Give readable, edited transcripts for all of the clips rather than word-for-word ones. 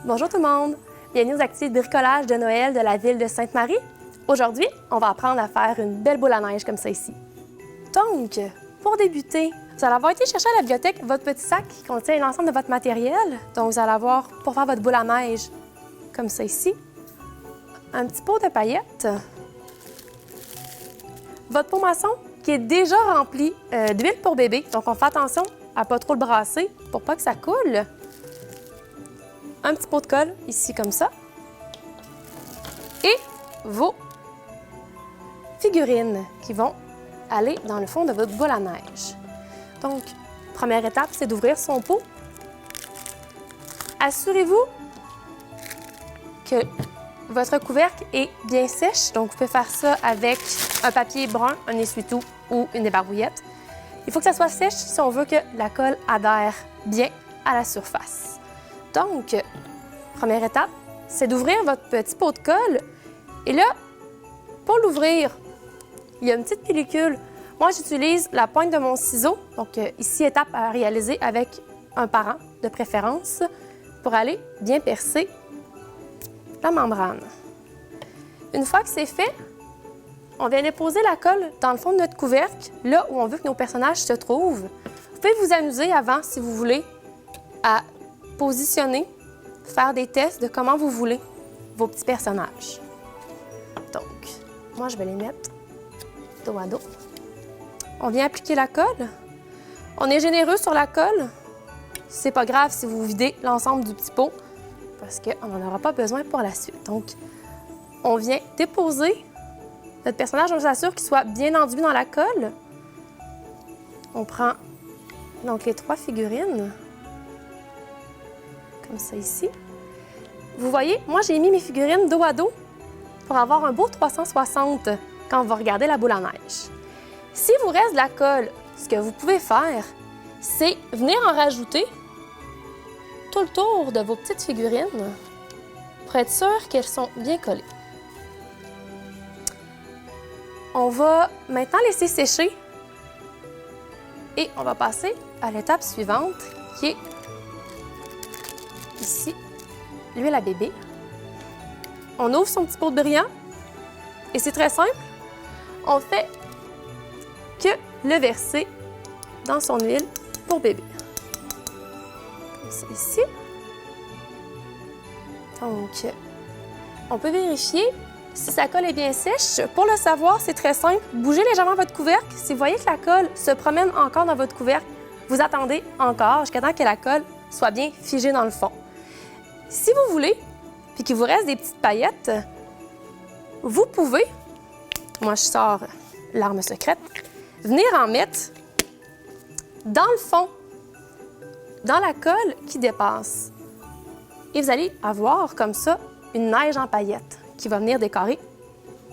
Bonjour tout le monde! Bienvenue aux activités de bricolage de Noël de la ville de Sainte-Marie. Aujourd'hui, on va apprendre à faire une belle boule à neige comme ça ici. Donc, pour débuter, vous allez avoir été chercher à la bibliothèque votre petit sac qui contient l'ensemble de votre matériel. Donc, vous allez avoir, pour faire votre boule à neige, comme ça ici, un petit pot de paillettes, votre pot maçon qui est déjà rempli d'huile pour bébé. Donc, on fait attention à ne pas trop le brasser pour pas que ça coule. Un petit pot de colle, ici comme ça. Et vos figurines qui vont aller dans le fond de votre boule à neige. Donc, première étape, c'est d'ouvrir son pot. Assurez-vous que votre couvercle est bien sèche. Donc, vous pouvez faire ça avec un papier brun, un essuie-tout ou une débarbouillette. Il faut que ça soit sèche si on veut que la colle adhère bien à la surface. Donc, première étape, c'est d'ouvrir votre petit pot de colle. Et là, pour l'ouvrir, il y a une petite pellicule. Moi, j'utilise la pointe de mon ciseau. Donc, ici, étape à réaliser avec un parent, de préférence, pour aller bien percer la membrane. Une fois que c'est fait, on vient déposer la colle dans le fond de notre couvercle, là où on veut que nos personnages se trouvent. Vous pouvez vous amuser avant, si vous voulez, à positionner, faire des tests de comment vous voulez vos petits personnages. Donc, moi, je vais les mettre dos à dos. On vient appliquer la colle. On est généreux sur la colle. C'est pas grave si vous videz l'ensemble du petit pot parce qu'on n'en aura pas besoin pour la suite. Donc, on vient déposer notre personnage. On s'assure qu'il soit bien enduit dans la colle. On prend donc les 3 figurines. Comme ça ici. Vous voyez, moi, j'ai mis mes figurines dos à dos pour avoir un beau 360 quand on va regarder la boule à neige. S'il vous reste de la colle, ce que vous pouvez faire, c'est venir en rajouter tout le tour de vos petites figurines pour être sûr qu'elles sont bien collées. On va maintenant laisser sécher et on va passer à l'étape suivante qui est ici, l'huile à bébé. On ouvre son petit pot de brillant et c'est très simple. On fait que le verser dans son huile pour bébé. Comme ça ici. Donc, on peut vérifier si sa colle est bien sèche. Pour le savoir, c'est très simple. Bougez légèrement votre couvercle. Si vous voyez que la colle se promène encore dans votre couvercle, vous attendez encore jusqu'à temps que la colle soit bien figée dans le fond. Si vous voulez, puis qu'il vous reste des petites paillettes, vous pouvez, moi je sors l'arme secrète, venir en mettre dans le fond, dans la colle qui dépasse. Et vous allez avoir comme ça une neige en paillettes qui va venir décorer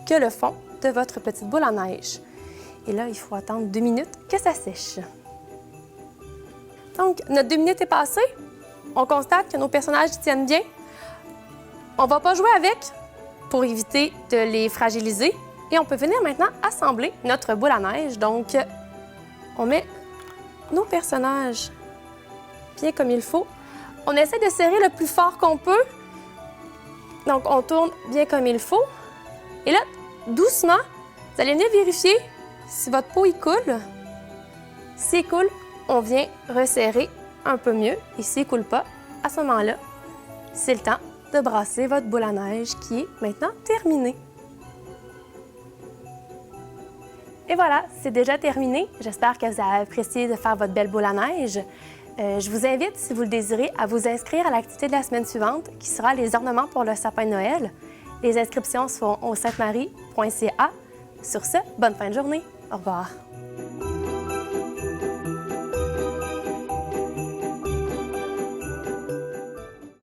que le fond de votre petite boule à neige. Et là, il faut attendre 2 minutes que ça sèche. Donc, notre 2 minutes est passée. On constate que nos personnages y tiennent bien. On ne va pas jouer avec pour éviter de les fragiliser. Et on peut venir maintenant assembler notre boule à neige. Donc, on met nos personnages bien comme il faut. On essaie de serrer le plus fort qu'on peut. Donc, on tourne bien comme il faut. Et là, doucement, vous allez venir vérifier si votre pot y coule. S'il coule, on vient resserrer un peu mieux. Et s'il ne coule pas, à ce moment-là, c'est le temps de brasser votre boule à neige qui est maintenant terminée. Et voilà, c'est déjà terminé. J'espère que vous avez apprécié de faire votre belle boule à neige. Je vous invite, si vous le désirez, à vous inscrire à l'activité de la semaine suivante qui sera les ornements pour le sapin de Noël. Les inscriptions sont au saintemarie.ca. Sur ce, bonne fin de journée. Au revoir.